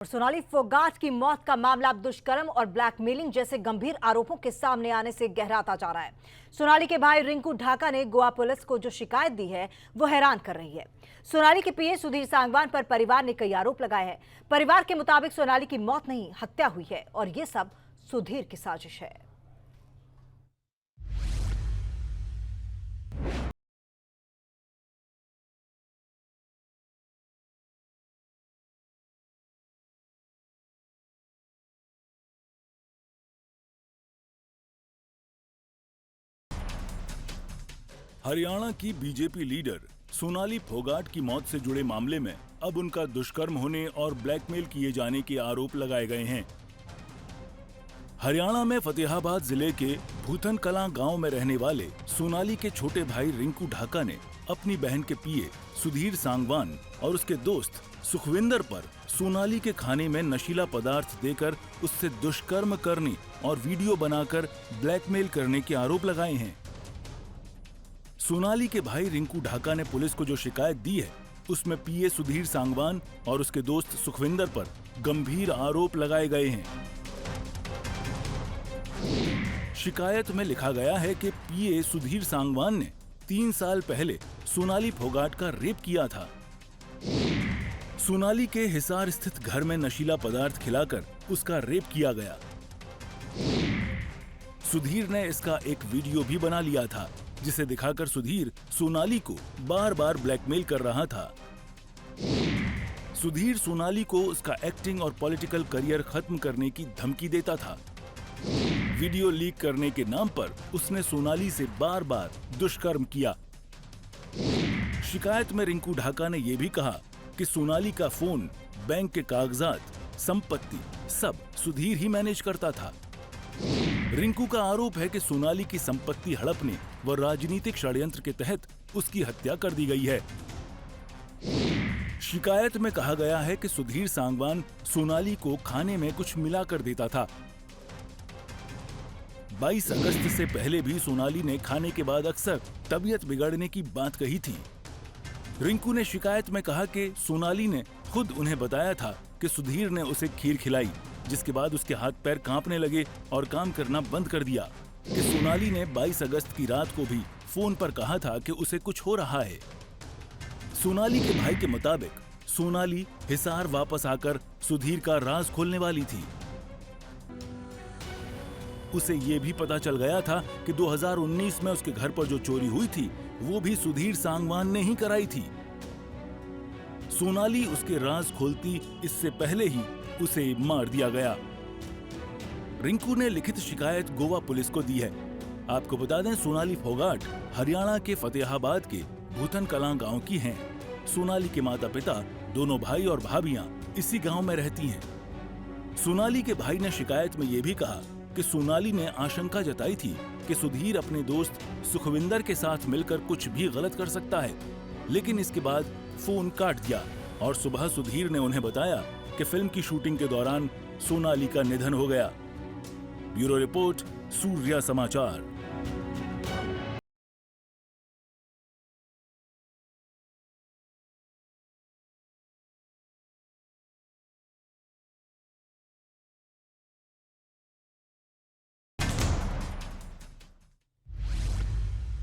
सोनाली फोगाट की मौत का मामला अब दुष्कर्म और ब्लैकमेलिंग जैसे गंभीर आरोपों के सामने आने से गहराता जा रहा है। सोनाली के भाई रिंकू ढाका ने गोवा पुलिस को जो शिकायत दी है वो हैरान कर रही है। सोनाली के पीए सुधीर सांगवान पर परिवार ने कई आरोप लगाए हैं। परिवार के मुताबिक सोनाली की मौत नहीं, हत्या हुई है और ये सब सुधीर की साजिश है। हरियाणा की बीजेपी लीडर सोनाली फोगाट की मौत से जुड़े मामले में अब उनका दुष्कर्म होने और ब्लैकमेल किए जाने के आरोप लगाए गए हैं। हरियाणा में फतेहाबाद जिले के भूथन कलां गांव में रहने वाले सोनाली के छोटे भाई रिंकू ढाका ने अपनी बहन के पीए सुधीर सांगवान और उसके दोस्त सुखविंदर पर सोनाली के खाने में नशीला पदार्थ देकर उससे दुष्कर्म करने और वीडियो बनाकर ब्लैकमेल करने के आरोप लगाए हैं। सोनाली के भाई रिंकू ढाका ने पुलिस को जो शिकायत दी है उसमें पीए सुधीर सांगवान और उसके दोस्त सुखविंदर पर गंभीर आरोप लगाए गए हैं। शिकायत में लिखा गया है कि पीए सुधीर सांगवान ने 3 साल पहले सोनाली फोगाट का रेप किया था। सोनाली के हिसार स्थित घर में नशीला पदार्थ खिलाकर उसका रेप किया गया। सुधीर ने इसका एक वीडियो भी बना लिया था जिसे दिखाकर सुधीर सोनाली को बार बार ब्लैकमेल कर रहा था। सुधीर सोनाली को उसका एक्टिंग और पॉलिटिकल करियर खत्म करने की धमकी देता था। वीडियो लीक करने के नाम पर उसने सोनाली से बार बार दुष्कर्म किया। शिकायत में रिंकू ढाका ने यह भी कहा कि सोनाली का फोन, बैंक के कागजात, संपत्ति सब सुधीर ही मैनेज करता था। रिंकू का आरोप है कि सोनाली की संपत्ति हड़पने व राजनीतिक षड्यंत्र के तहत उसकी हत्या कर दी गई है। शिकायत में कहा गया है कि सुधीर सांगवान सोनाली को खाने में कुछ मिलाकर देता था। 22 अगस्त से पहले भी सोनाली ने खाने के बाद अक्सर तबीयत बिगड़ने की बात कही थी। रिंकू ने शिकायत में कहा कि सोनाली ने खुद उन्हें बताया था कि सुधीर ने उसे खीर खिलाई, जिसके बाद उसके हाथ पैर कांपने लगे और काम करना बंद कर दिया। कि सोनाली ने 22 अगस्त की रात को भी फोन पर कहा था कि उसे कुछ हो रहा है। सोनाली के भाई के मुताबिक सोनाली हिसार वापस आकर सुधीर का राज खोलने वाली थी। उसे ये भी पता चल गया था कि 2019 में उसके घर पर जो चोरी हुई थी वो भी सुधीर सांगवान ने ही कराई थी। सोनाली उसके राज खोलती इससे पहले ही उसे मार दिया गया। रिंकू ने लिखित शिकायत गोवा पुलिस को दी है। आपको बता दें, सोनाली फोगाट हरियाणा के फतेहाबाद के भूथन कलां गांव की हैं। सोनाली के माता पिता, दोनों भाई और भाभियां इसी गांव में रहती हैं। सोनाली के भाई ने शिकायत में यह भी कहा कि सोनाली ने आशंका जताई थी कि सुधीर अपने दोस्त सुखविंदर के साथ मिलकर कुछ भी गलत कर सकता है, लेकिन इसके बाद फोन काट दिया और सुबह सुधीर ने उन्हें बताया कि फिल्म की शूटिंग के दौरान सोनाली का निधन हो गया। ब्यूरो रिपोर्ट, सूर्या समाचार।